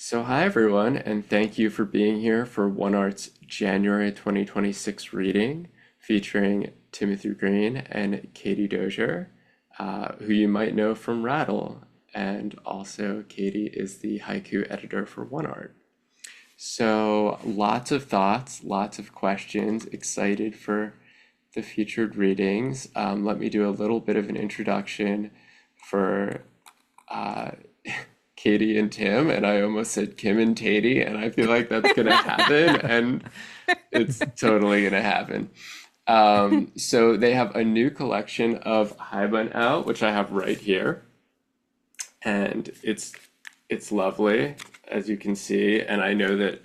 So, hi everyone, and thank you for being here for One Art's January 2026 reading featuring Timothy Green and Katie Dozier, who you might know from Rattle. And also, Katie is the haiku editor for One Art. So, lots of thoughts, lots of questions, excited for the featured readings. Let me do a little bit of an introduction for uh, Katie and Tim, and I almost said Kim and Katie, and I feel like that's gonna happen, and it's totally gonna happen. So they have a new collection of Haibun out, which I have right here, and it's lovely, as you can see, and I know that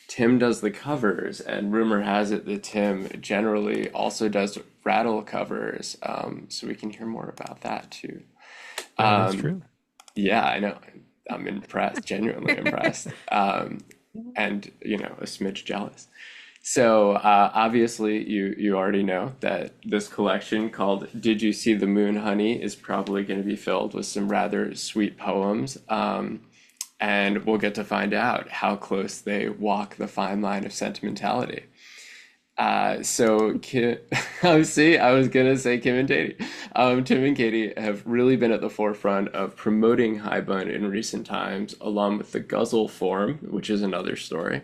Tim does the covers, and rumor has it that Tim generally also does Rattle covers, so we can hear more about that too. That is Um, true. yeah, I know. I'm impressed, genuinely impressed, and a smidge jealous. So obviously, you already know that this collection called "Did You See the Moon, Honey" is probably going to be filled with some rather sweet poems, and we'll get to find out how close they walk the fine line of sentimentality. So Kim, oh, see, I was gonna say Kim and Katie. Tim and Katie have really been at the forefront of promoting Haibun in recent times, along with the Guzzle form, which is another story.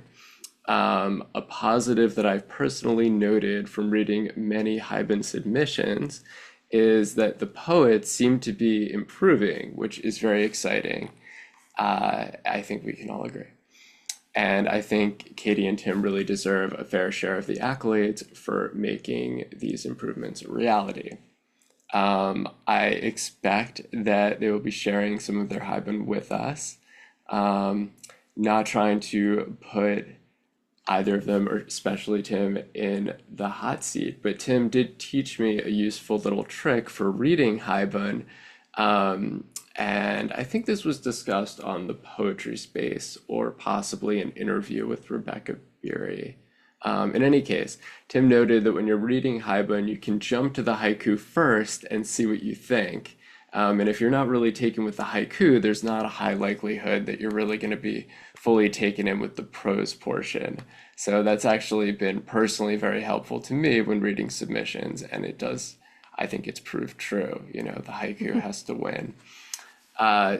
A positive that I've personally noted from reading many Haibun submissions is that the poets seem to be improving, which is very exciting. I think we can all agree. And I think Katie and Tim really deserve a fair share of the accolades for making these improvements a reality. I expect that they will be sharing some of their Haibun with us. Um, Not trying to put either of them, or especially Tim, in the hot seat, but Tim did teach me a useful little trick for reading Haibun. Um, and I think this was discussed on the poetry space or possibly an interview with Rebecca Beery. In any case, Tim noted that when you're reading Haibun, you can jump to the haiku first and see what you think. And if you're not really taken with the haiku, there's not a high likelihood that you're really going to be fully taken in with the prose portion. So that's actually been personally very helpful to me when reading submissions, and it does, I think it's proved true. The haiku has to win.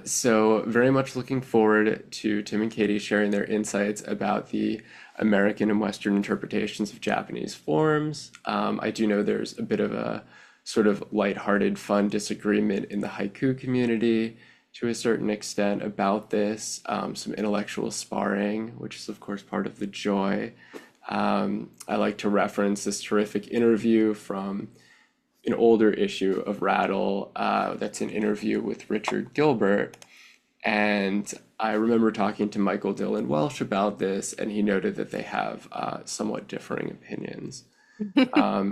So very much looking forward to Tim and Katie sharing their insights about the American and Western interpretations of Japanese forms. I do know there's a bit of a sort of lighthearted, fun disagreement in the haiku community to a certain extent about this. Some intellectual sparring, which is of course part of the joy. I like to reference this terrific interview from an older issue of Rattle, that's an interview with Richard Gilbert. And I remember talking to Michael Dillon Welsh about this, and he noted that they have somewhat differing opinions.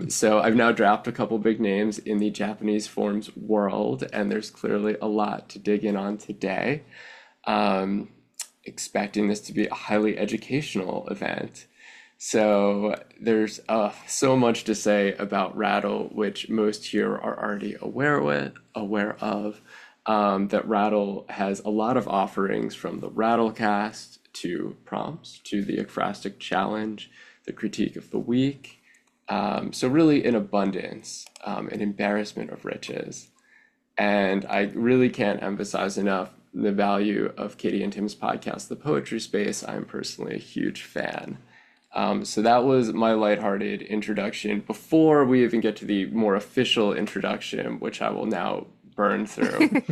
So I've now dropped a couple big names in the Japanese forms world, and there's clearly a lot to dig in on today. Um, Expecting this to be a highly educational event. So there's so much to say about Rattle, which most here are already aware of. That Rattle has a lot of offerings, from the Rattlecast to prompts to the Ekphrastic Challenge, the Critique of the Week. So really in abundance, an embarrassment of riches. And I really can't emphasize enough the value of Katie and Tim's podcast, The Poetry Space. I'm personally a huge fan. So that was my lighthearted introduction before we even get to the more official introduction, which I will now burn through.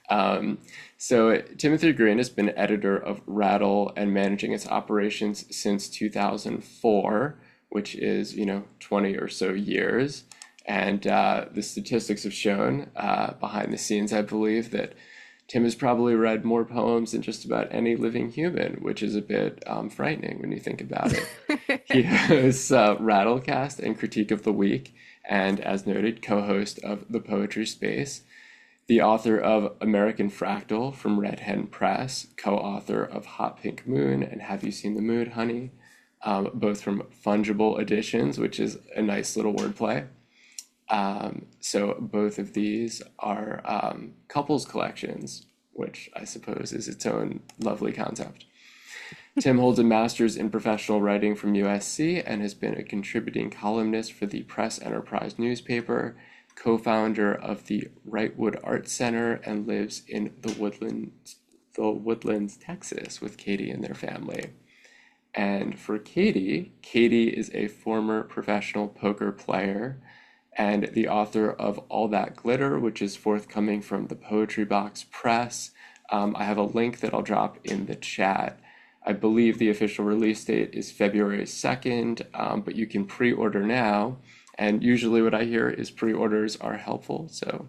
Um, so Timothy Green has been editor of Rattle and managing its operations since 2004, which is, 20 or so years. And the statistics have shown behind the scenes, I believe, that Tim has probably read more poems than just about any living human, which is a bit frightening when you think about it. He hosts Rattlecast and Critique of the Week, and as noted, co-host of The Poetry Space, the author of American Fractal from Hen Press, co-author of Hot Pink Moon and Have You Seen the Moon, Honey, both from Fungible Editions, which is a nice little wordplay. So both of these are couples collections, which I suppose is its own lovely concept. Tim holds a master's in professional writing from USC and has been a contributing columnist for the Press Enterprise newspaper, co-founder of the Wrightwood Arts Center, and lives in the Woodlands, Texas, with Katie and their family. And for Katie, Katie is a former professional poker player and the author of All That Glitter, which is forthcoming from the Poetry Box Press. I have a link that I'll drop in the chat. I believe the official release date is February 2nd, but you can pre-order now. And usually what I hear is pre-orders are helpful, so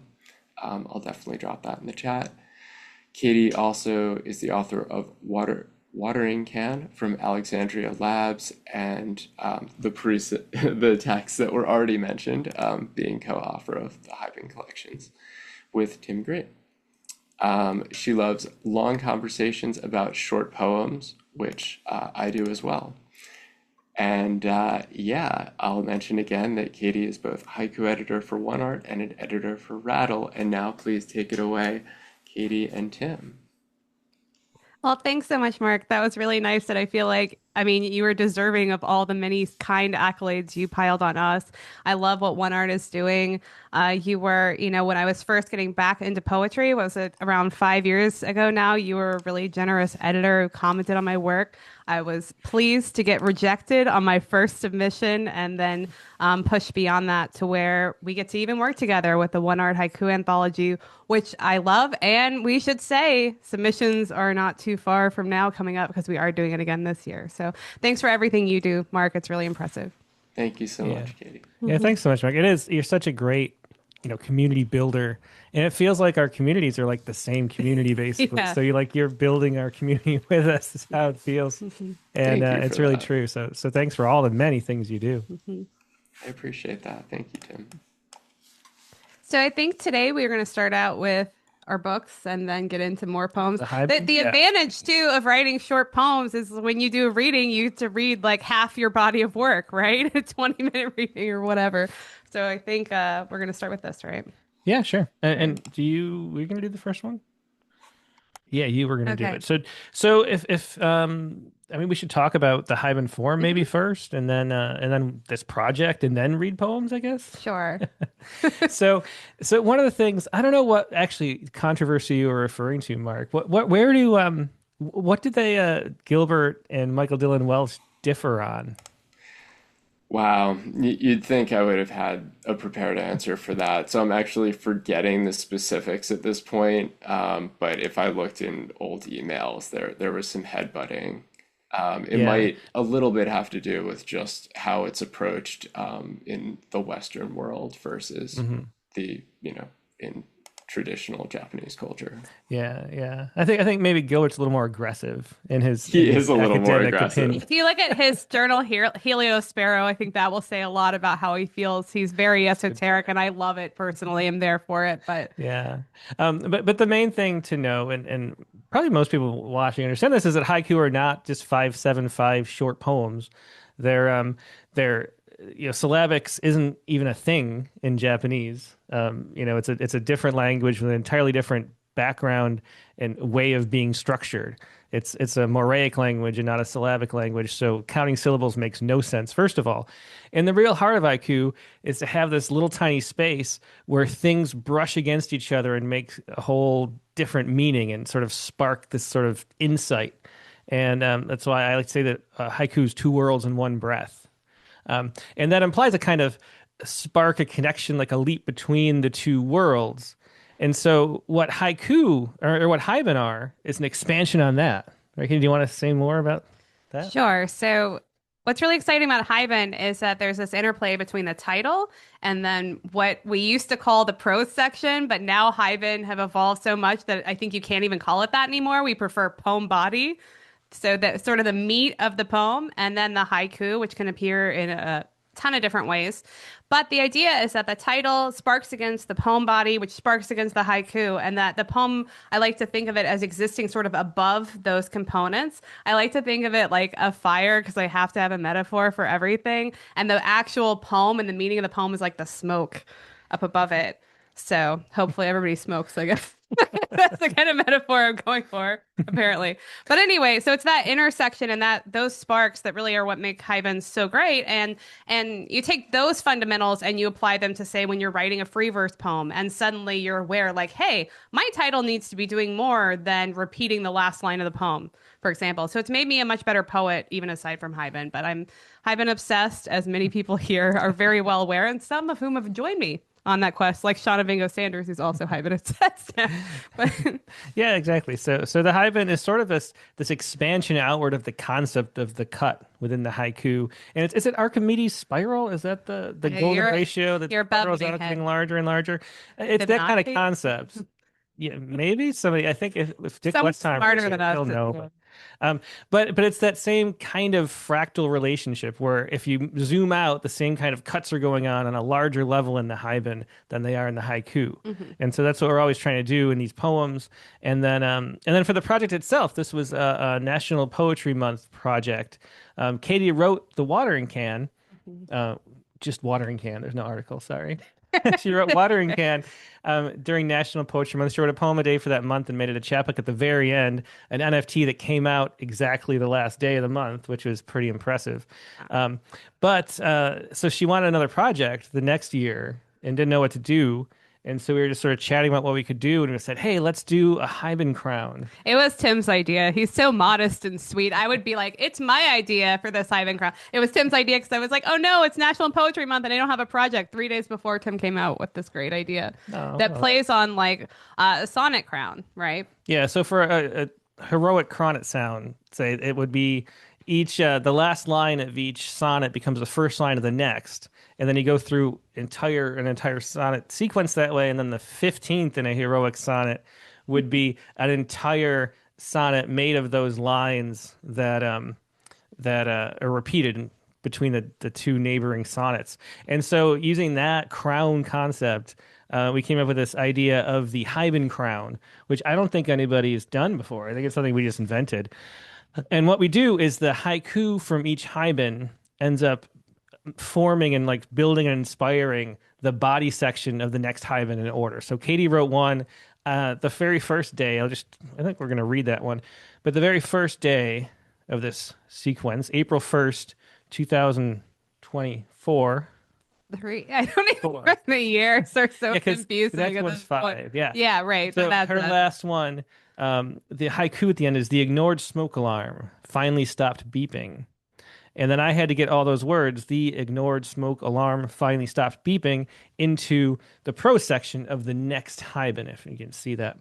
I'll definitely drop that in the chat. Katie also is the author of Watering Can from Alexandria Labs, and the texts that were already mentioned, being co-author of the Haibun collections with Tim Green. She loves long conversations about short poems, which I do as well. And yeah, I'll mention again that Katie is both haiku editor for One Art and an editor for Rattle. And now please take it away, Katie and Tim. Well, thanks so much, Mark. That was really nice. And I feel like, I mean, you were deserving of all the many kind accolades you piled on us. I love what One Art is doing. You were, when I was first getting back into poetry, was it around 5 years ago now? You were a really generous editor who commented on my work. I was pleased to get rejected on my first submission and then push beyond that to where we get to even work together with the One Art Haiku Anthology, which I love. And we should say submissions are not too far from now coming up because we are doing it again this year. So thanks for everything you do, Mark. It's really impressive. Thank you so Yeah. much, Katie. Yeah, thanks so much, Mike. You're such a great, community builder. And it feels like our communities are like the same community basically. Yeah. So you're building our community with us is how it feels. And Thank you it's for really that. true. So thanks for all the many things you do. I appreciate that. Thank you, Tim. So I think today we're going to start out with our books and then get into more poems. The The, Haibun? the Yeah. advantage too of writing short poems is when you do a reading, you get to read like half your body of work, right? A 20-minute reading or whatever. So I think we're going to start with this, right? Yeah, sure. And we're going to do the first one? Yeah, you were going to do Okay. it. So if I mean, we should talk about the Haibun form maybe first, and then this project, and then read poems, I guess. Sure. So one of the things, I don't know what actually controversy you were referring to, Mark. What did they Gilbert and Michael Dillon Welch differ on? Wow, you'd think I would have had a prepared answer for that. So I'm actually forgetting the specifics at this point. But if I looked in old emails, there was some headbutting. It Yeah. might a little bit have to do with just how it's approached in the Western world versus in traditional Japanese culture. Yeah. I think maybe Gilbert's a little more aggressive in his He is a little more academic aggressive. opinion. If you look at his journal here, Heliosparrow, I think that will say a lot about how he feels. He's very esoteric, and I love it personally. I'm there for it, but Yeah. But the main thing to know, and probably most people watching understand this, is that haiku are not just 575 short poems. They're syllabics isn't even a thing in Japanese. It's a different language with an entirely different background and way of being structured. It's a Moraic language and not a syllabic language, so counting syllables makes no sense, first of all. And the real heart of haiku is to have this little tiny space where things brush against each other and make a whole different meaning and sort of spark this sort of insight. And that's why I like to say that haiku is two worlds in one breath. And that implies a kind of spark, a connection, like a leap between the two worlds. And so what haiku or what haibun are is an expansion on that. Right? Do you want to say more about that? sure. So, what's really exciting about Haibun is that there's this interplay between the title and then what we used to call the prose section, but now Haibun have evolved so much that I think you can't even call it that anymore. We prefer poem body. So that sort of the meat of the poem, and then the haiku, which can appear in a ton of different ways. But the idea is that the title sparks against the poem body, which sparks against the haiku, and that the poem, I like to think of it as existing sort of above those components. I like to think of it like a fire because I have to have a metaphor for everything. And the actual poem and the meaning of the poem is like the smoke up above it. So hopefully everybody smokes, I guess. That's the kind of metaphor I'm going for, apparently. But anyway, so it's that intersection and that those sparks that really are what make Haibun so great. And you take those fundamentals and you apply them to say when you're writing a free verse poem, and suddenly you're aware, like, hey, my title needs to be doing more than repeating the last line of the poem, for example. So it's made me a much better poet, even aside from Haibun. But I'm Haibun obsessed, as many people here are very well aware, and some of whom have joined me on that quest, like Shauna Bingo Sanders, who's also Haibun obsessed. But Yeah, exactly. So the Haibun is sort of this expansion outward of the concept of the cut within the haiku. And is it Archimedes spiral? Is that the golden you're ratio that you're above spirals me, out Hen. getting larger and larger? It's that kind of Fibonacci. concept. Yeah, maybe somebody. I think if Dick Someone Westheimer was smarter here, than us. he'll know. Um, but it's that same kind of fractal relationship where if you zoom out, the same kind of cuts are going on a larger level in the Haibun than they are in the haiku. Mhm. And so that's what we're always trying to do in these poems. And then for the project itself, this was a National Poetry Month project. Katie wrote the watering can, uh, just watering can. There's no article, sorry. She wrote watering can during National Poetry Month. She wrote a poem a day for that month and made it a chapbook at the very end, an NFT that came out exactly the last day of the month, which was pretty impressive. But so she wanted another project the next year and didn't know what to do. And so we were just sort of chatting about what we could do, and we said, "Hey, let's do a Haibun crown." It was Tim's idea. He's so modest and sweet. I would be like, it's my idea for this Ivan Crown. It was Tim's idea because I was like, oh no, it's National Poetry Month and I don't have a project 3 days before Tim came out with this great idea Oh, that well. plays on like a sonnet crown, right? Yeah, so for a heroic cronet sound, say it would be each the last line of each sonnet becomes the first line of the next, and then you go through an entire sonnet sequence that way, and then the 15th in a heroic sonnet would be an entire sonnet made of those lines that are repeated between the two neighboring sonnets. And so, using that crown concept, we came up with this idea of the Haibun crown, which I don't think anybody has done before. I think it's something we just invented. And what we do is the haiku from each Haibun ends up forming and like building and inspiring the body section of the next Haibun in order. So Katie wrote one the very first day. I think we're going to read that one. But the very first day of this sequence, April 1st, 2024. I don't even Four. remember the years. They're so Yeah, because confusing that at one's this point. 5. Yeah. Yeah, right. So That's her that. last one, the haiku at the end is the ignored smoke alarm finally stopped beeping. And then I had to get all those words, the ignored smoke alarm finally stopped beeping, into the prose section of the next Haibun, if you can see that.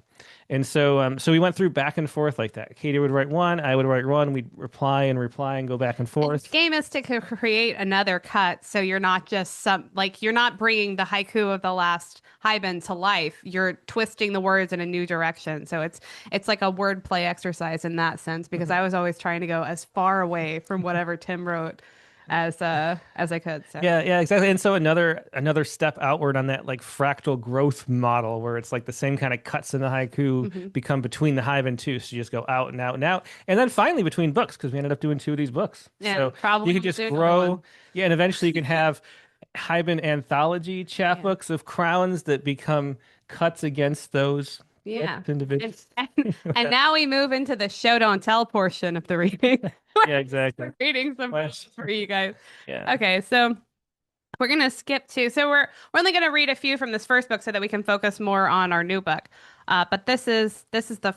And so we went through back and forth like that. Katie would write one, I would write one, we'd reply and go back and And the forth. game is to create another cut, so you're not just you're not bringing the haiku of the last Haibun to life. You're twisting the words in a new direction. So it's like a wordplay exercise in that sense because I was always trying to go as far away from whatever Tim wrote as I could. So Yeah, exactly. And so another step outward on that like fractal growth model where it's like the same kind of cuts in the haiku become between the Haibun too. So you just go out and out and out. And then finally between books, because we ended up doing 2 of these books. yeah, So probably you could just do another grow. one. Yeah, and eventually you can have Haibun anthology chapbooks of crowns that become cuts against those Yeah. individuals. And now we move into the show don't tell portion of the reading. Yeah, exactly. Reading some Well, for you guys. Yeah. Okay, so we're gonna skip to we're only gonna read a few from this first book so that we can focus more on our new book. But this is the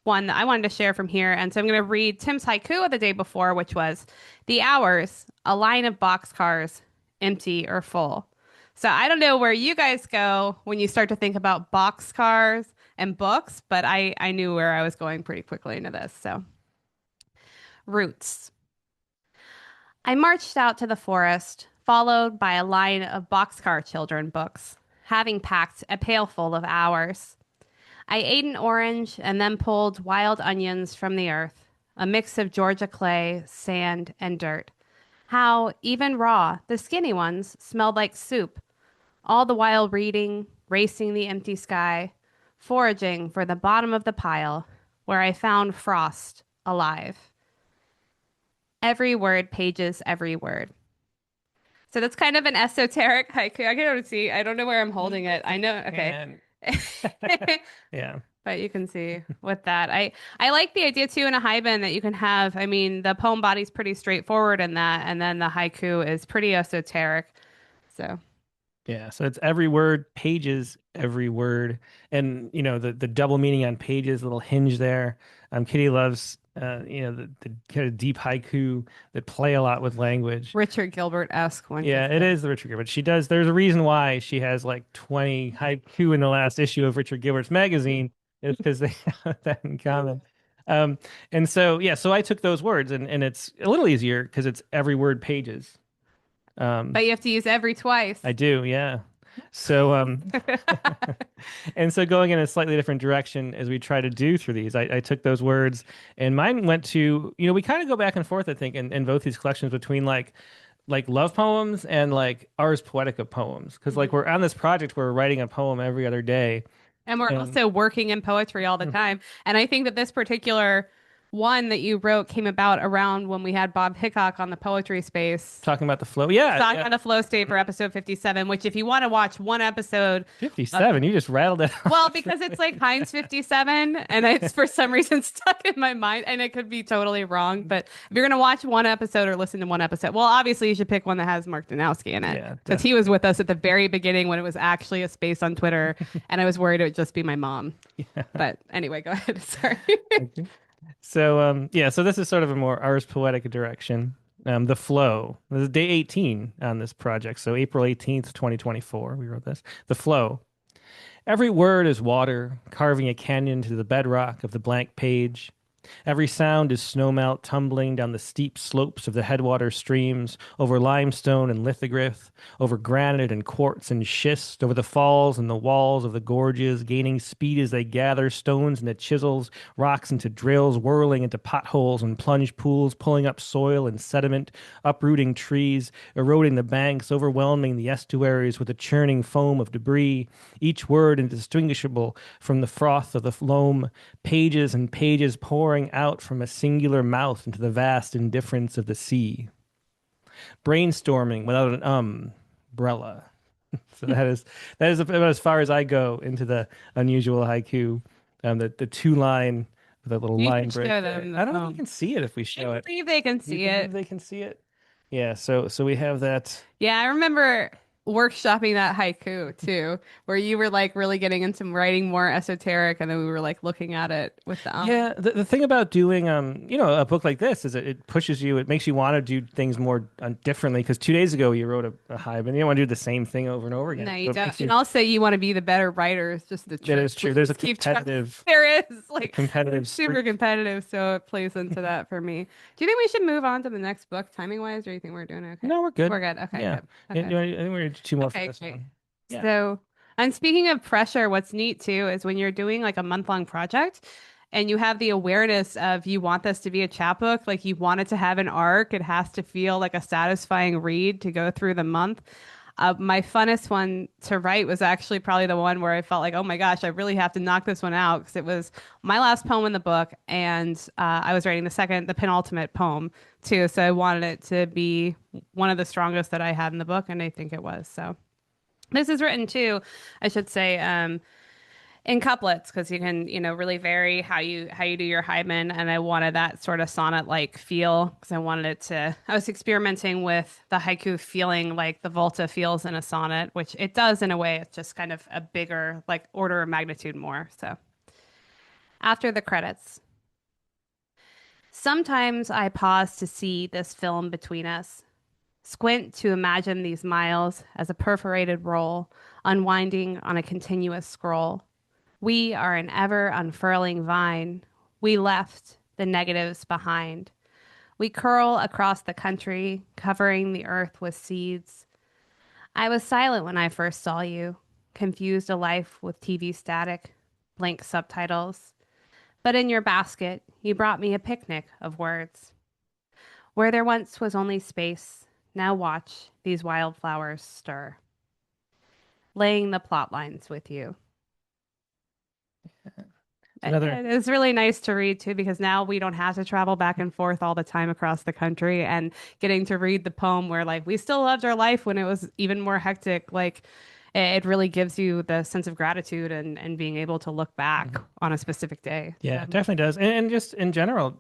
one that I wanted to share from here, and so I'm gonna read Tim's haiku of the day before, which was the hours, a line of boxcars, empty or full. So I don't know where you guys go when you start to think about boxcars and books, but I knew where I was going pretty quickly into this. So roots. I marched out to the forest, followed by a line of boxcar children books, having packed a pailful of hours. I ate an orange and then pulled wild onions from the earth, a mix of Georgia clay, sand, and dirt. How, even raw, the skinny ones smelled like soup, all the while reading, racing the empty sky, foraging for the bottom of the pile, where I found frost alive. Every word pages every word. So that's kind of an esoteric haiku. I can see. I don't know where I'm holding it. I know. Okay. And yeah. But you can see with that. I like the idea too in a haibun that you can have, I mean, the poem body's pretty straightforward in that, and then the haiku is pretty esoteric. So, Yeah, so it's every word, pages, every word, and the double meaning on pages, little hinge there. Kitty loves the kind of deep haiku that play a lot with language. Richard Gilbert-esque one could Yeah, it say. is the Richard Gilbert. She does. There's a reason why she has like 20 haiku in the last issue of Richard Gilbert's magazine. It's because they have that in common. Um, and so yeah, so I took those words and it's a little easier because it's every word pages. But you have to use every twice. I do, yeah. So, and so going in a slightly different direction as we try to do through these, I took those words and mine went to, we kind of go back and forth, I think, in both these collections between like love poems and like Ars Poetica poems. Because like we're on this project where we're writing a poem every other day. And we're And also working in poetry all the time. And I think that this particular one that you wrote came about around when we had Bob Hickok on the Poetry Space. talking about the flow. Yeah, Talking yeah. on the flow state for episode 57, which if you want to watch one episode, 57, you just rattled it off. well, because it's like Heinz 57, and it's for some reason stuck in my mind, and it could be totally wrong. But if you're going to watch one episode or listen to one episode, well, obviously you should pick one that has Mark Danowski in it. Yeah, Because he was with us at the very beginning when it was actually a space on Twitter, and I was worried it would just be my mom. Yeah. But anyway, go ahead. Sorry. Okay. So yeah, so this is sort of a more Ars Poetica direction. The flow. This is day 18 on this project. So April 18th, 2024, we wrote this. The flow. Every word is water, carving a canyon to the bedrock of the blank page. Every sound is snowmelt tumbling down the steep slopes of the headwater streams, over limestone and lithograph, over granite and quartz and schist, over the falls and the walls of the gorges, gaining speed as they gather stones into chisels, rocks into drills, whirling into potholes and plunge pools, pulling up soil and sediment, uprooting trees, eroding the banks, overwhelming the estuaries with a churning foam of debris, each word indistinguishable from the froth of the loam, pages and pages pouring out from a singular mouth into the vast indifference of the sea. Brainstorming without an umbrella. So that is about as far as I go into the unusual haiku. The two line with a little You line should break show there. them the I don't know if poem. you can see it if we I show it. believe they can Do you see believe it. they can see it? Yeah. So we have that. Yeah, I remember workshopping that haiku too, where you were like really getting into writing more esoteric, and then we were like looking at it with the Yeah, the thing about doing a book like this is it pushes you, it makes you want to do things more differently. Because 2 days ago you wrote a hive, and you don't want to do the same thing over and over again. No, So you it don't. makes And also, you want to be the better writer. It's just the that truth. is true. There's a Just keep trying. competitive, There is like competitive super streak. competitive, so it plays into that for me. Do you think we should move on to the next book, timing wise, or do you think we're doing okay? No, we're good. We're good. Okay, Yeah, good. I Okay. think we're gonna do two more for Okay, this great. one. Yeah. So, and speaking of pressure, what's neat too is when you're doing like a month-long project and you have the awareness of you want this to be a chapbook, like you want it to have an arc, it has to feel like a satisfying read to go through the month. My funnest one to write was actually probably the one where I felt like, oh my gosh, I really have to knock this one out because it was my last poem in the book, and I was writing the penultimate poem too. So I wanted it to be one of the strongest that I had in the book, and I think it was. So. This is written too, I should say, in couplets because you can, really vary how you do your Haibun. And I wanted that sort of sonnet-like feel because I wanted it to. I was experimenting with the haiku feeling like the Volta feels in a sonnet, which it does in a way. It's just kind of a bigger, like order of magnitude more. So after the credits, sometimes I pause to see this film between us. Squint to imagine these miles as a perforated roll, unwinding on a continuous scroll. We are an ever unfurling vine. We left the negatives behind. We curl across the country, covering the earth with seeds. I was silent when I first saw you, confused a life with TV static, blank subtitles. But in your basket, you brought me a picnic of words. Where there once was only space, now watch these wildflowers stir. Laying the plot lines with you. Another. It's really nice to read too, because now we don't have to travel back and forth all the time across the country, and getting to read the poem where like we still loved our life when it was even more hectic. Like it really gives you the sense of gratitude and being able to look back on a specific day. Yeah, So, it definitely does. And just in general,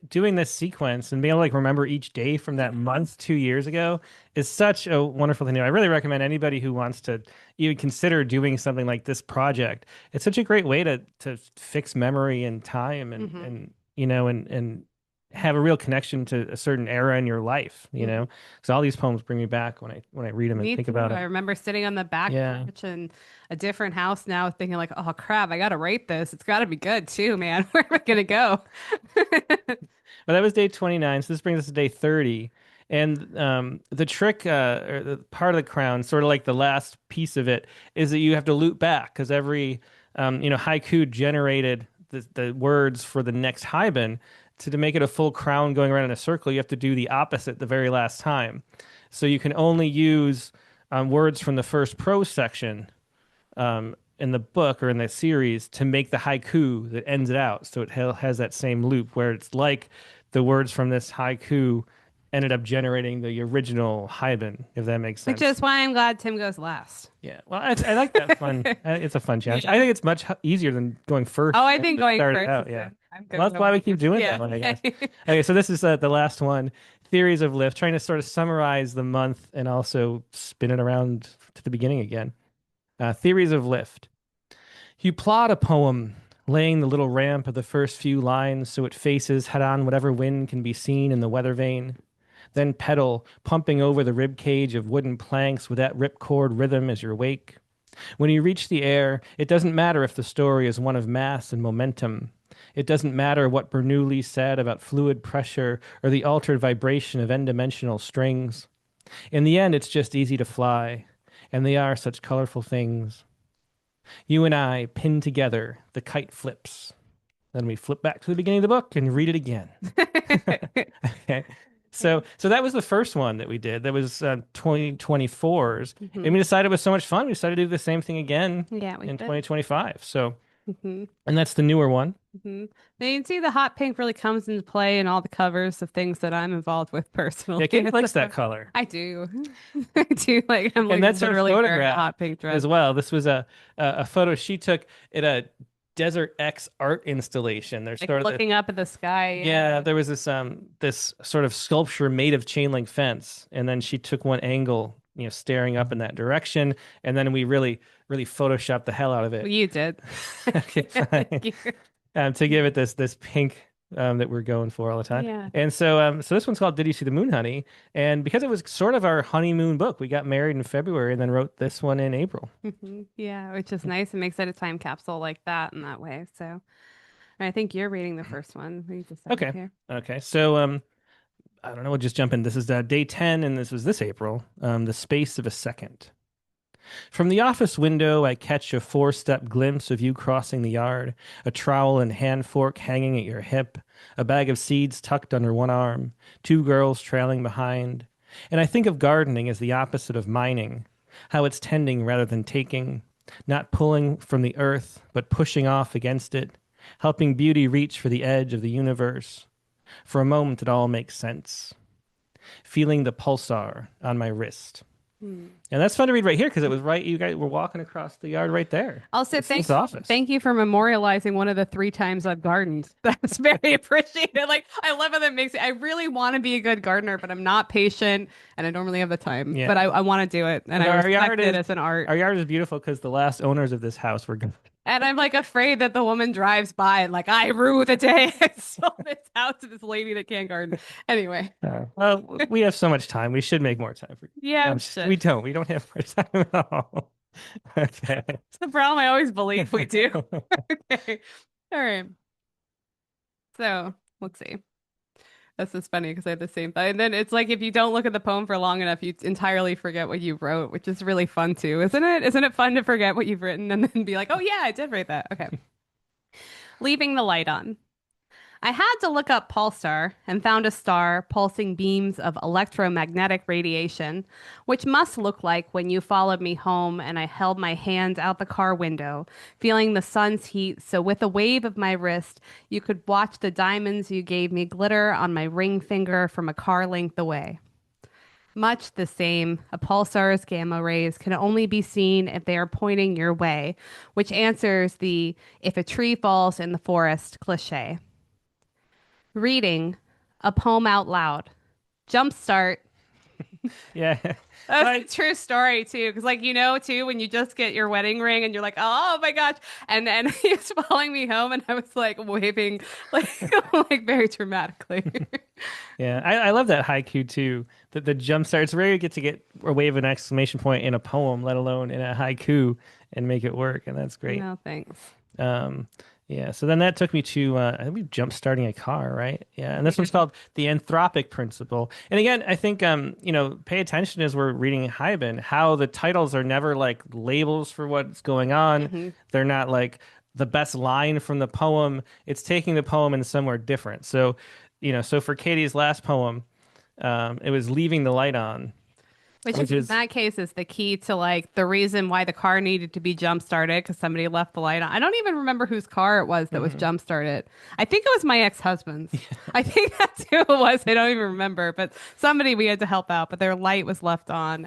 doing this sequence and being able to like remember each day from that month 2 years ago is such a wonderful thing to do. I really recommend anybody who wants to even consider doing something like this project. It's such a great way to fix memory and time mhm, and have a real connection to a certain era in your life, mhm. because all these poems bring me back when I read them and Me think too. about I it. remember sitting on the back Yeah. porch in a different house now, thinking like, "Oh crap, I gotta rate this. It's gotta be good too, man. Where am I gonna go?" But that was day 29. So this brings us to day 30. And the trick, or the part of the crown, sort of like the last piece of it, is that you have to loop back because every, haiku generated the words for the next haibun. To make it a full crown going around in a circle, you have to do the opposite the very last time. So you can only use words from the first prose section in the book or in the series to make the haiku that ends it out. So it has that same loop where it's like the words from this haiku ended up generating the original haibun, if that makes Which sense. is why I'm glad Tim goes last. Yeah, well, I like that fun. It's a fun challenge. I Yeah. think it's much easier than going Oh, first. I think To going start it first out, is yeah. good. I'm good Well, with that's why we going keep first. doing that Yeah. one, I guess. Okay, so this is the last one. Theories of lift, trying to sort of summarize the month and also spin it around to the beginning again. Theories of lift. You plot a poem, laying the little ramp of the first few lines so it faces head on whatever wind can be seen in the weather vane. Then pedal, pumping over the rib cage of wooden planks with that ripcord rhythm as your wake. When you reach the air, it doesn't matter if the story is one of mass and momentum. It doesn't matter what Bernoulli said about fluid pressure or the altered vibration of n-dimensional strings. In the end, it's just easy to fly, and they are such colorful things. You and I pinned together, the kite flips. Then we flip back to the beginning of the book and read it again. Okay. So that was the first one that we did. That was 2024's. And Mhm. we decided it was so much fun. We decided to do the same thing again Yeah, we in did. 2025. So, Hmm. and that's the newer one. Hmm. Now you can see the hot pink really comes into play in all the covers of things that I'm involved with personally. Yeah, Kate likes So that color. I do. I do like I'm And like that's her literally wearing a photograph hot pink dress. as well. This was a photo she took at a Desert X art installation. There's Like sort of the, looking up at the sky. yeah, there was this sort of sculpture made of chain link fence, and then she took one angle, staring up in that direction, and then we really photoshopped the hell out of Well, it. you did. Okay, fine. Thank you. To give it this pink that we're going for all the time. Yeah. And so this one's called Did You See the Moon, Honey? And because it was sort of our honeymoon book, we got married in February and then wrote this one in April. Yeah, which is nice. It makes it a time capsule like that in that way. So I think you're reading the first one. We decided Okay. here. Okay. So I don't know, we'll just jump in. This is day 10 and this was this April. The space of a second. From the office window, I catch a four-step glimpse of you crossing the yard, a trowel and hand fork hanging at your hip, a bag of seeds tucked under one arm, two girls trailing behind. And I think of gardening as the opposite of mining, how it's tending rather than taking, not pulling from the earth, but pushing off against it, helping beauty reach for the edge of the universe. For a moment, it all makes sense. Feeling the pulsar on my wrist. Hmm. And that's fun to read right here because it was right. You guys were walking across the yard right there. Also, It's this office. thank you for memorializing one of the 3 times I've gardened. That's very appreciated. Like, I love how that makes it. I really want to be a good gardener, but I'm not patient and I don't really have the time. Yeah. But I want to do it. And I our respect yard it is as an art. Our yard is beautiful because the last owners of this house were good. And I'm like afraid that the woman drives by and like, I rue the day I sold this house to this lady that can't garden. Anyway. Well, we have so much time. We should make more time for you. Yeah, No, we just- we should. don't. We don't have more time at all. Okay. It's the problem I always believe we do. Okay. All right. So let's see. That's just funny because I have the same thing. And then it's like if you don't look at the poem for long enough, you entirely forget what you wrote, which is really fun too, isn't it? Isn't it fun to forget what you've written and then be like, oh yeah, I did write that. Okay. Leaving the light on. I had to look up pulsar and found a star pulsing beams of electromagnetic radiation, which must look like when you followed me home and I held my hands out the car window, feeling the sun's heat, so with a wave of my wrist, you could watch the diamonds you gave me glitter on my ring finger from a car length away. Much the same, a pulsar's gamma rays can only be seen if they are pointing your way, which answers the "if a tree falls in the forest" cliche. Reading a poem out loud. Jumpstart. Yeah. That's a true story too, because like too, when you just get your wedding ring and you're like, oh my gosh, and he was following me home, and I was like waving, like like very dramatically. Yeah, I love that haiku too. The jump start. It's rare you get to get or wave an exclamation point in a poem, let alone in a haiku, and make it work, and that's great. No thanks. Um, yeah. So then that took me to I think we jump starting a car, right? Yeah, and this one's called the anthropic principle. And again, I think pay attention as we're reading Haibun, how the titles are never like labels for what's going on. They're not like the best line from the poem. It's taking the poem in somewhere different. So, so for Katie's last poem, it was leaving the light on, Which which in is that case is the key to like the reason why the car needed to be jump started because somebody left the light on. I don't even remember whose car it was that was jump started. I think it was my ex-husband's. I think that's who it was. I don't even remember, but somebody we had to help out, but their light was left on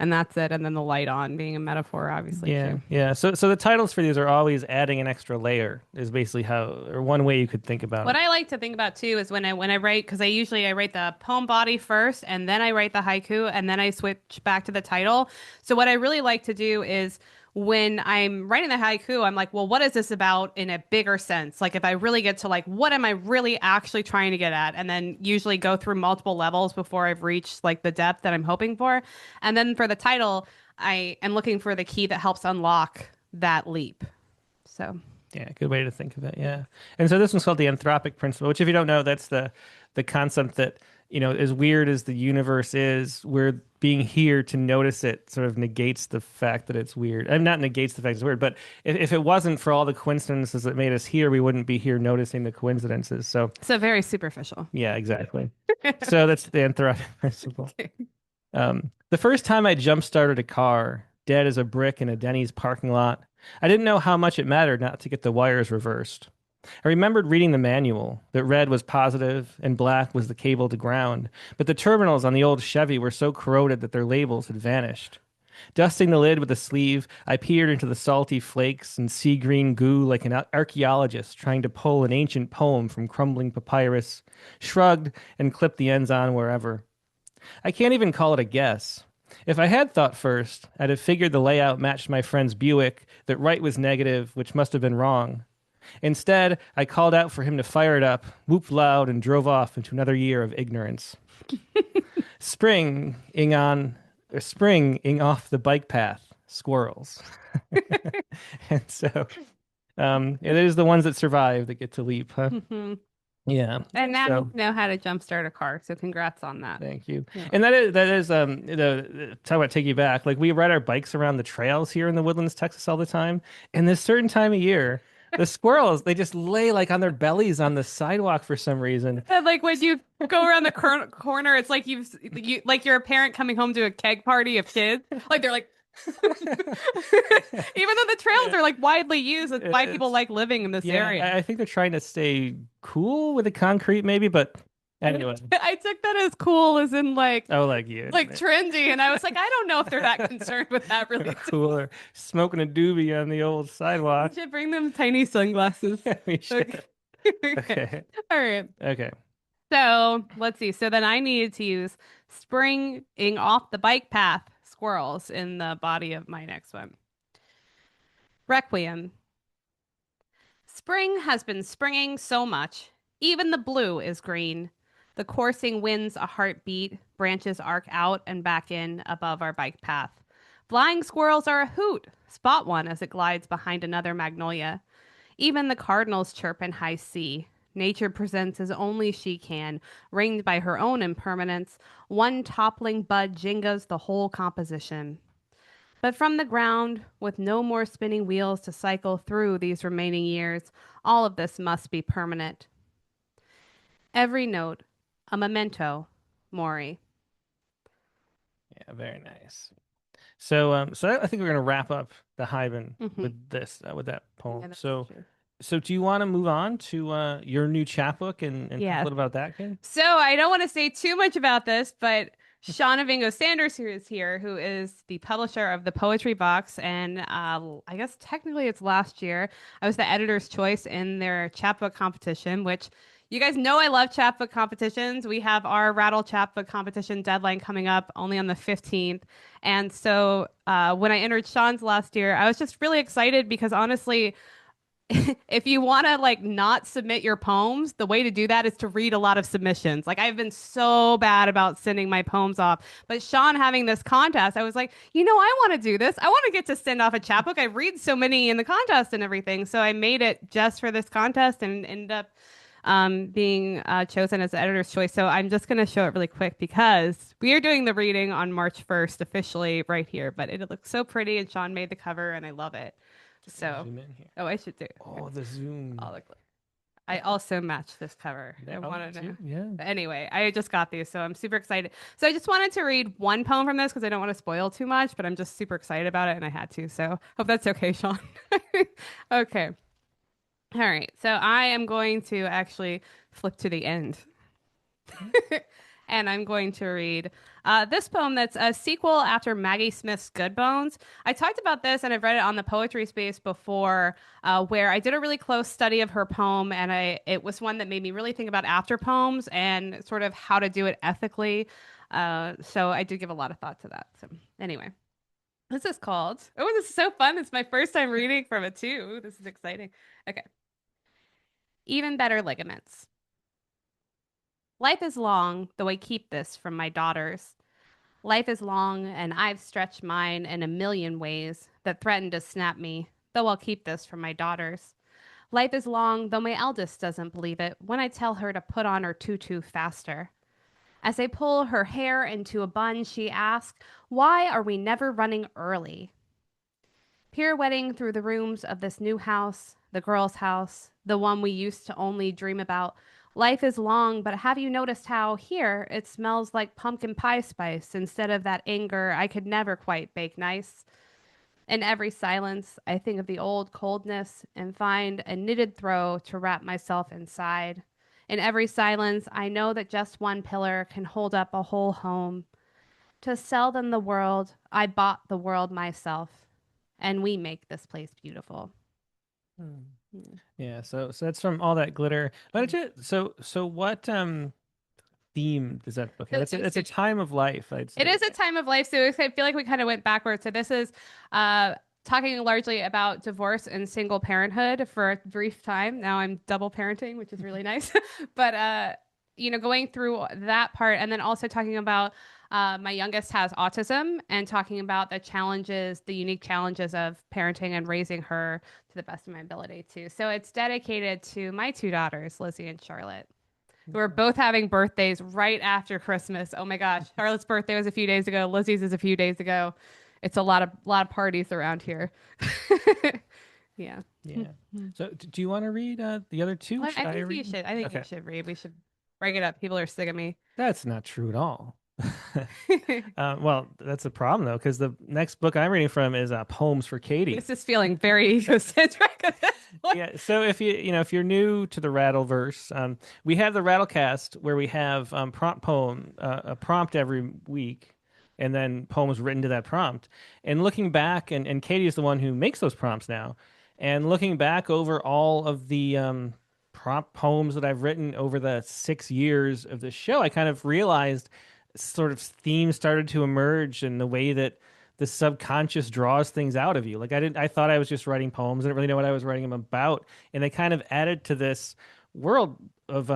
and that's it. And then the light on being a metaphor, obviously, yeah, too. yeah. So the titles for these are always adding an extra layer is basically how or one way you could think about What it. I like to think about too is when I write because I write the poem body first and then I write the haiku and then I switch back to the title. So what I really like to do is when I'm writing the haiku, I'm like, well, what is this about in a bigger sense? Like if I really get to like what am I really actually trying to get at? And then usually go through multiple levels before I've reached like the depth that I'm hoping for. And then for the title, I am looking for the key that helps unlock that leap. So Yeah, good way to think of it. Yeah. And so this one's called the anthropic principle, which if you don't know, that's the concept that, as weird as the universe is, we're being here to notice it sort of negates the fact that it's weird. And not negates the fact it's weird, but if it wasn't for all the coincidences that made us here, we wouldn't be here noticing the coincidences. So very superficial. yeah, exactly. So that's the anthropic principle. The first time I jump started a car, dead as a brick in a Denny's parking lot, I didn't know how much it mattered not to get the wires reversed. I remembered reading the manual that red was positive and black was the cable to ground, but the terminals on the old Chevy were so corroded that their labels had vanished. Dusting the lid with a sleeve, I peered into the salty flakes and sea green goo like an archaeologist trying to pull an ancient poem from crumbling papyrus, shrugged and clipped the ends on wherever. I can't even call it a guess. If I had thought first, I'd have figured the layout matched my friend's Buick, that right was negative, which must have been wrong. Instead, I called out for him to fire it up, whooped loud, and drove off into another year of ignorance. Springing off the bike path, squirrels. And so, it is the ones that survive that get to leap, huh? Yeah. And now So, you know how to jumpstart a car. So congrats on that. thank you. Yeah. And that is talk about take you back. Like we ride our bikes around the trails here in the Woodlands, Texas all the time. And this certain time of year, the squirrels, they just lay like on their bellies on the sidewalk for some reason. And like when you go around the corner, it's like you like you're a parent coming home to a keg party of kids. Like they're like even though the trails are like widely used, it's why people like living in this area. I think they're trying to stay cool with the concrete maybe, but anyway. I took that as cool as in like Like you. like trendy, and I was like, I don't know if they're that concerned with that really. Cooler. Smoking a doobie on the old sidewalk. We should bring them tiny sunglasses. We should. Okay. All right. Okay. So let's see. So then I needed to use springing off the bike path squirrels in the body of my next one. Requiem. Spring has been springing so much. Even the blue is green. The coursing winds a heartbeat, branches arc out and back in above our bike path. Flying squirrels are a hoot. Spot one as it glides behind another magnolia. Even the cardinals chirp in high C. Nature presents as only she can, ringed by her own impermanence. One toppling bud jingas the whole composition. But from the ground, with no more spinning wheels to cycle through these remaining years, all of this must be permanent. Every note, a memento mori. Yeah, very nice. So, I think we're gonna wrap up the Haibun Hmm. with this, with that Yeah, poem. that's So, true. do you want to move on to your new chapbook and talk a Yes. little about that, kid? So I don't want to say too much about this, but Shauna Vingo Sanders, who is here, who is the publisher of the Poetry Box, and I guess technically it's last year. I was the editor's choice in their chapbook competition, which you guys know I love chapbook competitions. We have our Rattle chapbook competition deadline coming up only on the 15th. And so when I entered Sean's last year, I was just really excited because honestly, if you want to like not submit your poems, the way to do that is to read a lot of submissions. Like I've been so bad about sending my poems off, but Sean having this contest, I was like, I want to do this. I want to get to send off a chapbook. I read so many in the contest and everything, so I made it just for this contest and ended up being chosen as the editor's choice. So I'm just going to show it really quick because we are doing the reading on March 1st officially right here, but it looks so pretty and Sean made the cover and I love it. So, Zoom in here. oh, I should do it. Oh, the zoom. I'll look. I also matched this cover. I Oh, wanted to. yeah. Anyway, I just got these, so I'm super excited. So I just wanted to read one poem from this because I don't want to spoil too much, but I'm just super excited about it and I had to. So hope that's okay, Sean. Okay. All right. So I am going to actually flip to the end. And I'm going to read this poem that's a sequel after Maggie Smith's Good Bones. I talked about this and I've read it on the Poetry Space before, where I did a really close study of her poem, and it was one that made me really think about after poems and sort of how to do it ethically. So I did give a lot of thought to that. So anyway, this is called, oh, this is so fun. It's my first time reading from it too. Ooh, this is exciting. Okay. Even better ligaments. Life is long, though I keep this from my daughters. Life is long, and I've stretched mine in a million ways that threaten to snap me, though I'll keep this from my daughters. Life is long, though my eldest doesn't believe it when I tell her to put on her tutu faster. As I pull her hair into a bun, she asks, "Why are we never running early?" Pirouetting through the rooms of this new house, the girl's house, the one we used to only dream about. Life is long, but have you noticed how here it smells like pumpkin pie spice instead of that anger I could never quite bake nice? In every silence, I think of the old coldness and find a knitted throw to wrap myself inside. In every silence, I know that just one pillar can hold up a whole home. To sell them the world, I bought the world myself, and we make this place beautiful. Yeah, so that's from All That Glitter. But what theme does that book have? It's a time of life, I'd say. It is a time of life, so I feel like we kind of went backwards. So this is talking largely about divorce and single parenthood for a brief time. Now I'm double parenting, which is really nice. But going through that part, and then also talking about my youngest has autism, and talking about the unique challenges of parenting and raising her to the best of my ability too. So it's dedicated to my two daughters, Lizzie and Charlotte, who are both having birthdays right after Christmas. Oh my gosh. Charlotte's birthday was a few days ago. Lizzie's is a few days ago. It's a lot of parties around here. Yeah. Yeah. So do you want to read the other two? Well, I think read? you should. I think Okay. you should read. We should break it up. People are sick of me. That's not true at all. Well, that's a problem though, because the next book I'm reading from is Poems for Katie. This is feeling very egocentric at this point. Yeah, so if you're new to the Rattleverse, we have the Rattlecast where we have a prompt every week, and then poems written to that prompt. And looking back, and Katie is the one who makes those prompts now, and looking back over all of the prompt poems that I've written over the 6 years of the show, I kind of realized sort of themes started to emerge in the way that the subconscious draws things out of you. Like I thought I was just writing poems. I didn't really know what I was writing them about. And they kind of added to this world of,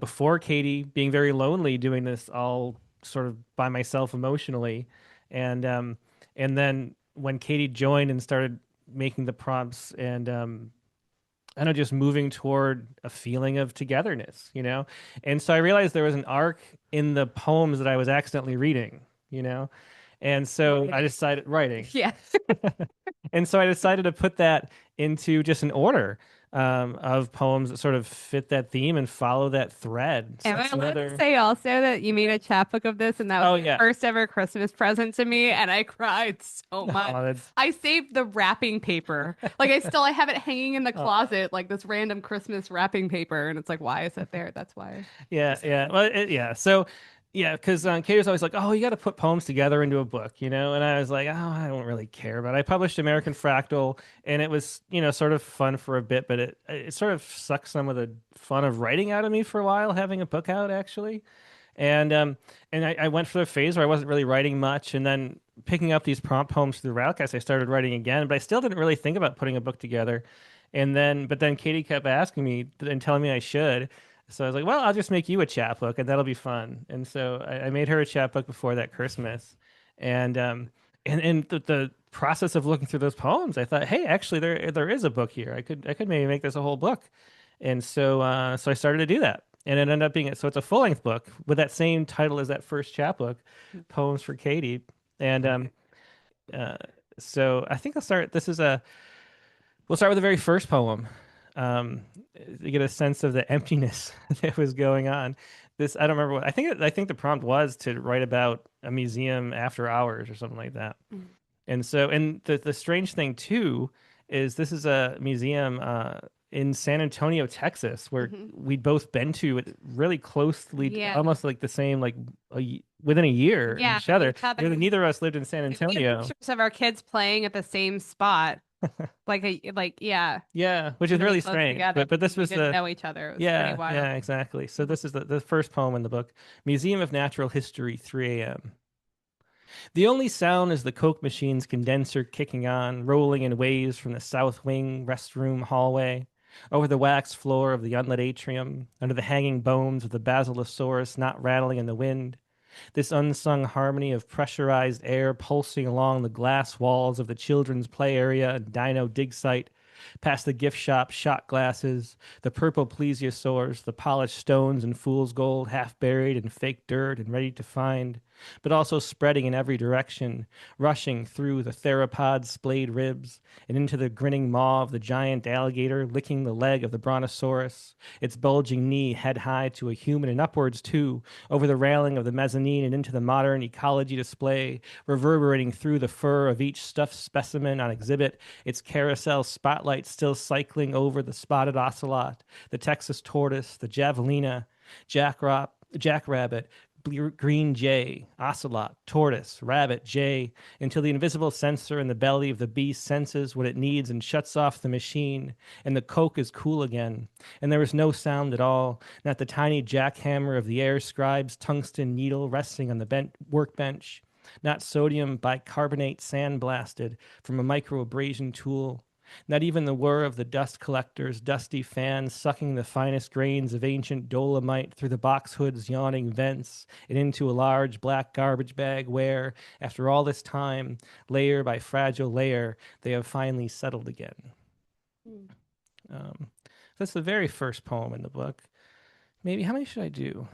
before Katie being very lonely, doing this all sort of by myself emotionally. And then when Katie joined and started making the prompts and, I know, just moving toward a feeling of togetherness, And so I realized there was an arc in the poems that I was accidentally reading, And so I decided writing. Yes. And so I decided to put that into just an order. of poems that sort of fit that theme and follow that thread. So Am I that's allowed to another. say also that you made a chapbook of this and that was Oh the yeah. first ever Christmas present to me and I cried so much. Oh, that's I saved the wrapping paper. Like I have it hanging in the oh, closet, like this random Christmas wrapping paper. And it's like, why is it there? That's why. yeah, yeah. Well, yeah. So, yeah, because Katie was always like, "Oh, you got to put poems together into a book," you know. And I was like, "Oh, I don't really care." But I published American Fractal, and it was, sort of fun for a bit, but it sort of sucked some of the fun of writing out of me for a while, having a book out actually. And I went through a phase where I wasn't really writing much, and then picking up these prompt poems through Rattlecast, I started writing again, but I still didn't really think about putting a book together. But then Katie kept asking me and telling me I should. So I was like, well, I'll just make you a chapbook and that'll be fun. And so I made her a chapbook before that Christmas. And the process of looking through those poems, I thought, hey, actually there is a book here. I could maybe make this a whole book. And so I started to do that. And it ended up being so it's a full-length book with that same title as that first chapbook, Poems for Katie. And uh, so I think I'll start. We'll start with the very first poem, um, to get a sense of the emptiness that was going on. This I don't remember what I think the prompt was to write about a museum after hours or something like that. Mm. And the strange thing too is this is a museum in San Antonio, Texas, where Mhm. we'd both been to it really closely, Yeah. almost like the same, like within a year of Yeah. each other. Each other. Neither of us lived in San We had Antonio. pictures of our kids playing at the same spot. Yeah. Yeah, which is Really really close strange. together. But this We was didn't the know each other. It was pretty Yeah, wild. yeah, exactly. So this is the first poem in the book, Museum of Natural History, 3 a.m. The only sound is the Coke machine's condenser kicking on, rolling in waves from the south wing restroom hallway, over the waxed floor of the unlit atrium, under the hanging bones of the basilosaurus not rattling in the wind. This unsung harmony of pressurized air pulsing along the glass walls of the children's play area and dino dig site, past the gift shop shot glasses, the purple plesiosaurs, the polished stones and fool's gold half buried in fake dirt and ready to find, but also spreading in every direction, rushing through the theropod splayed ribs and into the grinning maw of the giant alligator licking the leg of the brontosaurus, its bulging knee head high to a human and upwards too, over the railing of the mezzanine and into the modern ecology display, reverberating through the fur of each stuffed specimen on exhibit, its carousel spotlight still cycling over the spotted ocelot, the Texas tortoise, the javelina, jackrabbit, green jay, ocelot, tortoise, rabbit, jay, until the invisible sensor in the belly of the beast senses what it needs and shuts off the machine, and the coke is cool again, and there is no sound at all, not the tiny jackhammer of the air scribe's tungsten needle resting on the workbench, not sodium bicarbonate sandblasted from a microabrasion tool, not even the whir of the dust collector's dusty fan sucking the finest grains of ancient dolomite through the box hood's yawning vents and into a large black garbage bag where, after all this time, layer by fragile layer, they have finally settled again. Mm. That's the very first poem in the book. Maybe how many should I do?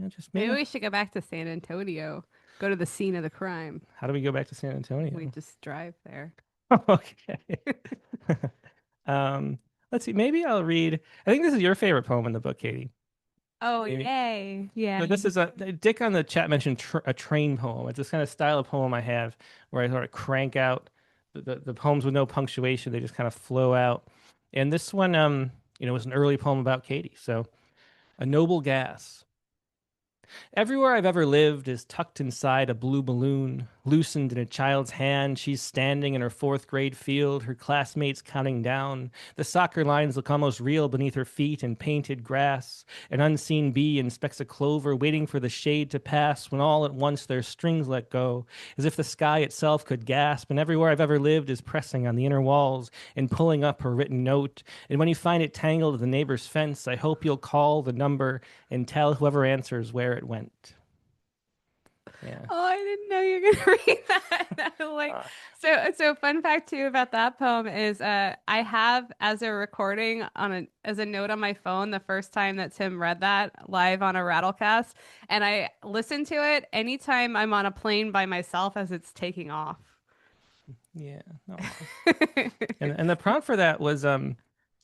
Just maybe. Maybe we should go back to San Antonio. Go to the scene of the crime. How do we go back to San Antonio? We just drive there. Okay. Let's see. Maybe I'll read. I think this is your favorite poem in the book, Katie. Oh, Maybe. yay. Yeah. So this is Dick on the chat mentioned a train poem. It's this kind of style of poem I have where I sort of crank out the poems with no punctuation. They just kind of flow out. And this one, was an early poem about Katie. So, a noble gas. Everywhere I've ever lived is tucked inside a blue balloon, loosened in a child's hand. She's standing in her fourth grade field, her classmates counting down. The soccer lines look almost real beneath her feet in painted grass. An unseen bee inspects a clover, waiting for the shade to pass when all at once their strings let go, as if the sky itself could gasp. And everywhere I've ever lived is pressing on the inner walls and pulling up her written note. And when you find it tangled to the neighbor's fence, I hope you'll call the number and tell whoever answers where it went. Yeah. Oh, I didn't know you were gonna read that. So fun fact too about that poem is I have as a recording as a note on my phone the first time that Tim read that live on a Rattlecast, and I listen to it anytime I'm on a plane by myself as it's taking off. Yeah. No. And the prompt for that was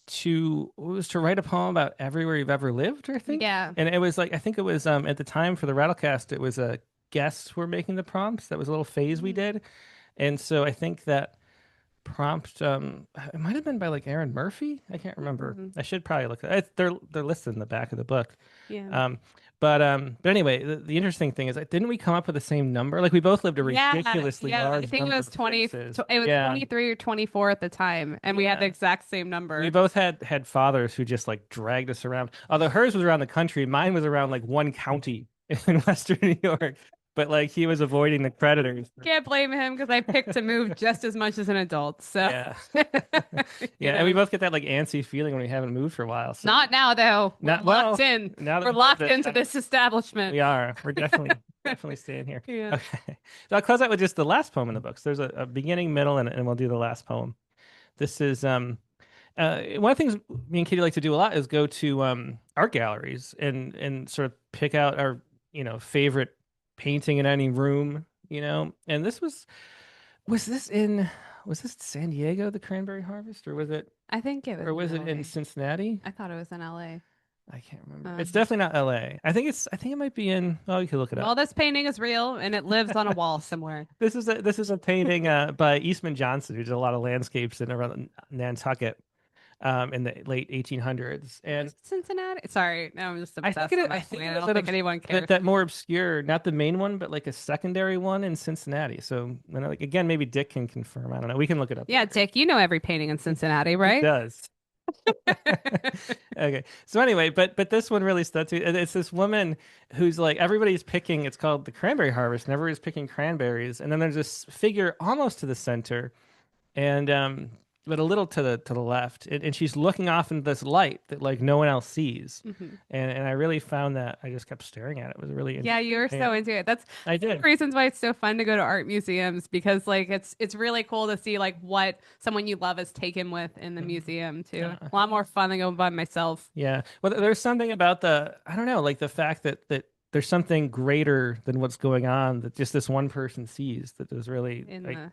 to write a poem about everywhere you've ever lived, I think. Yeah. And it was like I think it was at the time for the Rattlecast, it was guests were making the prompts. That was a little phase we did. And so I think that prompt it might have been by like Aaron Murphy. I can't remember. Mhm. I should probably look at it. They're listed in the back of the book. Yeah. But anyway, the interesting thing is, like, didn't we come up with the same number? Like we both lived a Yeah, ridiculously yeah. I large think it number was of 20. places. It was Yeah. 23 or 24 at the time, and we had the Yeah. exact same We number. both had fathers who just like dragged us around. Although hers was around the country, mine was around like one county in Western New York. But like he was avoiding the predators. Can't blame him because I picked to move just as much as an adult. So Yeah. you Yeah, and we know. both get that like antsy feeling when we haven't moved for a while. So Not now though. We're Not- well, locked in. now that We're we locked live it, into this establishment. we are. We're definitely staying here. Yeah. Okay. So I'll close out with just the last poem in the books. There's a beginning, middle, and we'll do the last poem. This is one of the things me and Katie like to do a lot is go to art galleries and sort of pick out our favorite painting in any room, And this was this San Diego, the cranberry harvest, or was it I think it was in LA. Cincinnati? I thought it was in LA. I can't remember. It's definitely not LA. I think it might be in. Oh, you can look it up. Well, this painting is real and it lives on a wall somewhere. This is a painting by Eastman Johnson, who did a lot of landscapes in around Nantucket in the late 1800s. And Cincinnati. Sorry, no, I'm just obsessed. I think I don't think anyone cares. that more obscure, not the main one, but like a secondary one in Cincinnati. So, like again, maybe Dick can confirm. I don't know. We can look it up. Yeah, Dick, you know every painting in Cincinnati, right? He does. Okay. So anyway, but this one really stuck to me. It's this woman who's like everybody's picking. It's called the cranberry harvest, and everybody's picking cranberries. And then there's this figure almost to the center, and but a little to the left, and she's looking off into this light that like no one else sees. And I really found that I just kept staring at it. It was really Yeah, you were so into it. That's I did. one of the reasons why it's so fun to go to art museums because like it's really cool to see like what someone you love is taken with in the museum too. Yeah. A lot more fun than going by myself. Yeah. Well, there's something about I don't know, like the fact that there's something greater than what's going on that just this one person sees that is really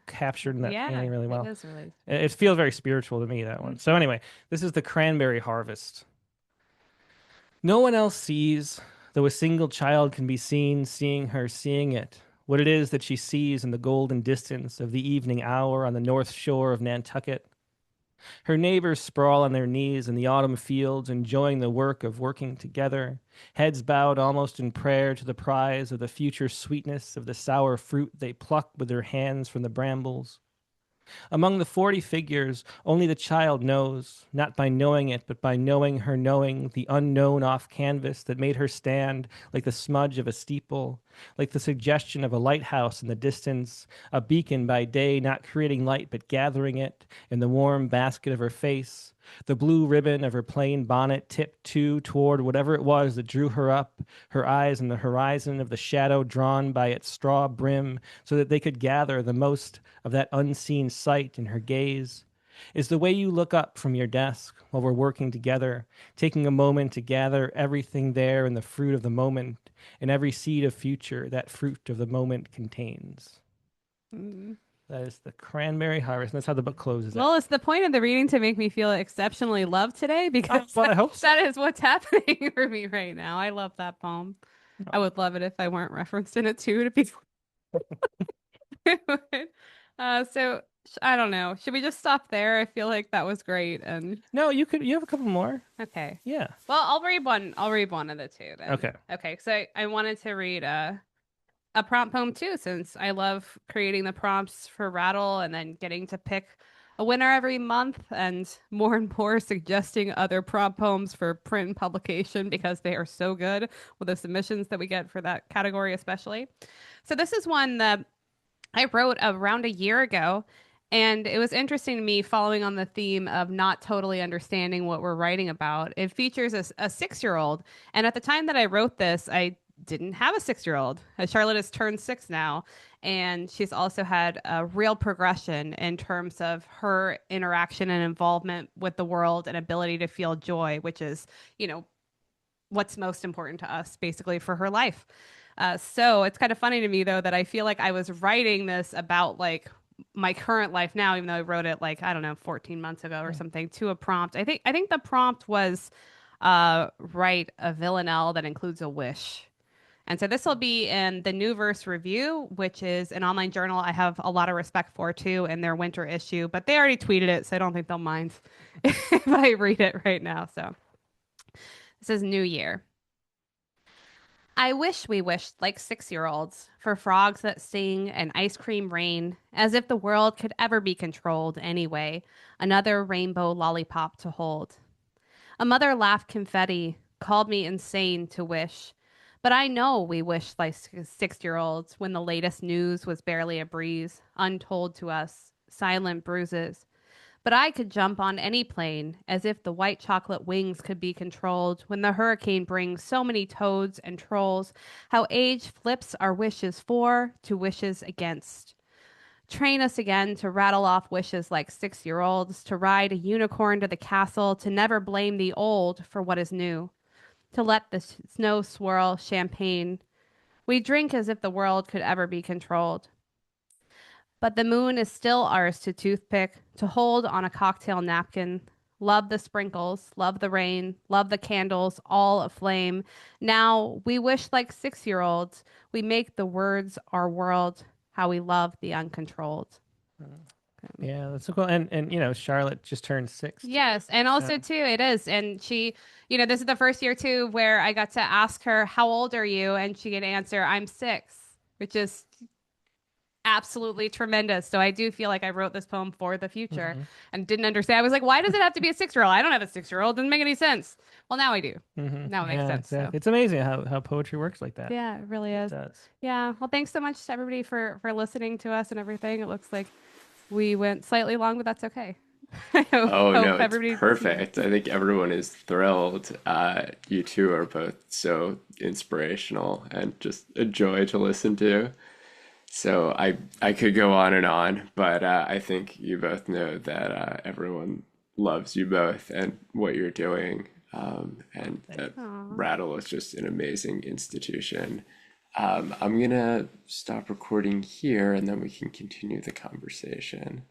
captured in that painting really well. It is really. It feels very spiritual to me, that one. So anyway, this is the cranberry harvest. No one else sees, though a single child can be seen, seeing her, seeing it. What it is that she sees in the golden distance of the evening hour on the north shore of Nantucket. Her neighbors sprawl on their knees in the autumn fields, enjoying the work of working together, heads bowed almost in prayer to the prize of the future sweetness of the sour fruit they pluck with their hands from the brambles. Among the 40 figures, only the child knows, not by knowing it, but by knowing her knowing the unknown off canvas that made her stand like the smudge of a steeple, like the suggestion of a lighthouse in the distance, a beacon by day not creating light but gathering it in the warm basket of her face, the blue ribbon of her plain bonnet tipped toward whatever it was that drew her up, her eyes on the horizon of the shadow drawn by its straw brim so that they could gather the most of that unseen sight in her gaze. Is the way you look up from your desk while we're working together, taking a moment to gather everything there in the fruit of the moment, and every seed of future that fruit of the moment contains. That is the cranberry harvest. And that's how the book closes. Well, it's the point of the reading to make me feel exceptionally loved today because I hope so. that is what's happening for me right now. I love that poem. I would love it if I weren't referenced in it too. To be, so I don't know. Should we just stop there? I feel like that was great. And No, you have a couple more. okay. Yeah. Well, I'll read one. I'll read one of the two then. Okay. Okay. So I wanted to read a prompt poem too, since I love creating the prompts for Rattle and then getting to pick a winner every month and more suggesting other prompt poems for print and publication because they are so good with the submissions that we get for that category, especially. So this is one that I wrote around a year ago. And it was interesting to me following on the theme of not totally understanding what we're writing about. It features a 6-year-old. And at the time that I wrote this, I didn't have a 6-year-old. Charlotte has turned 6 now. And she's also had a real progression in terms of her interaction and involvement with the world and ability to feel joy, which is, what's most important to us basically for her life. So it's kind of funny to me, though, that I feel like I was writing this about like my current life now, even though I wrote it like, I don't know, 14 months ago or something, to a prompt. I think the prompt was write a villanelle that includes a wish. And so this will be in the New Verse Review, which is an online journal I have a lot of respect for too, in their winter issue. But they already tweeted it, so I don't think they'll mind if I read it right now. So this is New Year. I wish we wished like 6-year-olds for frogs that sing and ice cream rain, as if the world could ever be controlled anyway. Another rainbow lollipop to hold. A mother laughed confetti, called me insane to wish. But I know we wished like 6-year-olds when the latest news was barely a breeze, untold to us, silent bruises. But I could jump on any plane, as if the white chocolate wings could be controlled when the hurricane brings so many toads and trolls. How age flips our wishes for to wishes against. Train us again to rattle off wishes like 6-year-olds, to ride a unicorn to the castle, to never blame the old for what is new, to let the snow swirl champagne. We drink as if the world could ever be controlled. But the moon is still ours to toothpick, to hold on a cocktail napkin. Love the sprinkles, love the rain, love the candles, all aflame. Now we wish like 6-year-olds. We make the words our world, how we love the uncontrolled. Yeah, that's so cool. And Charlotte just turned 6. Yes, and also too, it is. And she, this is the first year too where I got to ask her, "How old are you?" And she could answer, "I'm 6," which is absolutely tremendous. So I do feel like I wrote this poem for the future and didn't understand. I was like, why does it have to be a 6-year-old? I don't have a 6-year-old. Doesn't make any sense. Well, now I do. Now it makes sense. Exactly. So. It's amazing how poetry works like that. Yeah, it really is. It does. Yeah. Well, thanks so much to everybody for listening to us and everything. It looks like we went slightly long, but that's okay. I Oh no, hope it's everybody's perfect. I think everyone is thrilled. You two are both so inspirational and just a joy to listen to. So I could go on, but I think you both know that everyone loves you both and what you're doing, and that Rattle is just an amazing institution. I'm gonna stop recording here, and then we can continue the conversation.